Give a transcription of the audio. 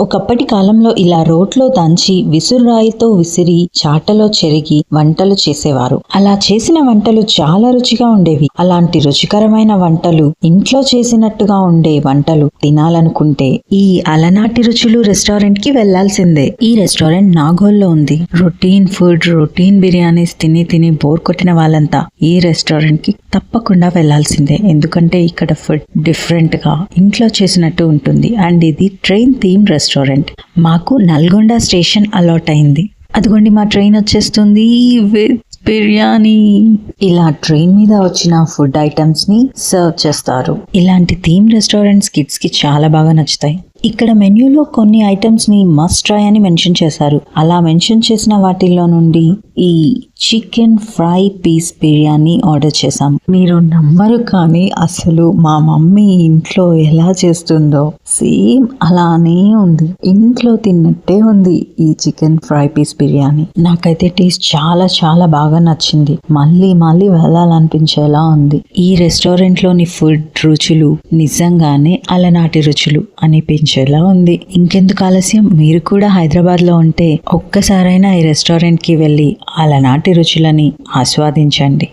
ఒకప్పటి కాలంలో ఇలా రోట్లో దంచి విసురురాయితో విసిరి చాటలో చెరిగి వంటలు చేసేవారు. అలా చేసిన వంటలు చాలా రుచిగా ఉండేవి. అలాంటి రుచికరమైన వంటలు, ఇంట్లో చేసినట్టుగా ఉండే వంటలు తినాలనుకుంటే ఈ అలనాటి రుచులు రెస్టారెంట్ కి వెళ్లాల్సిందే. ఈ రెస్టారెంట్ నాగోల్లో ఉంది. రొటీన్ ఫుడ్, రొటీన్ బిర్యానీస్ తిని తిని బోర్ కొట్టిన వాళ్ళంతా ఈ రెస్టారెంట్ కి తప్పకుండా వెళ్లాల్సిందే. ఎందుకంటే ఇక్కడ ఫుడ్ డిఫరెంట్ గా ఇంట్లో చేసినట్టు ఉంటుంది. అండ్ ఇది ట్రైన్ థీమ్ రెస్టారెంట్. మాకు నల్గొండ స్టేషన్ అలాట్ అయింది. అదిగోండి మా ట్రైన్ వచ్చేస్తుంది విత్ బిర్యానీ. ఇలా ట్రైన్ మీద వచ్చిన ఫుడ్ ఐటమ్స్ ని సర్వ్ చేస్తారు. ఇలాంటి థీమ్ రెస్టారెంట్స్ కిడ్స్ కి చాలా బాగా నచ్చుతాయి. ఇక్కడ మెన్యూలో కొన్ని ఐటమ్స్ ని మస్ట్ ట్రై అని మెన్షన్ చేశారు. అలా మెన్షన్ చేసిన వాటిల్లో నుండి ఈ chicken fry piece biryani order చేశాం. మీరు నమ్మరు కానీ అసలు మా మమ్మీ ఇంట్లో ఎలా చేస్తుందో సేమ్ అలానే ఉంది. ఇంట్లో తిన్నట్టే ఉంది ఈ చికెన్ ఫ్రై పీస్ బిర్యానీ. నాకైతే టేస్ట్ చాలా చాలా బాగా నచ్చింది. మళ్ళీ మళ్ళీ వెళ్ళాలనిపించేలా ఉంది. ఈ రెస్టారెంట్ లోని ఫుడ్ రుచులు నిజంగానే అలనాటి రుచులు అనిపించేలా ఉంది. ఇంకెందుకు ఆలస్యం, మీరు కూడా హైదరాబాద్ లో ఉంటే ఒక్కసారైనా ఈ రెస్టారెంట్ కి వెళ్ళి అలనాటి రుచులని ఆస్వాదించండి.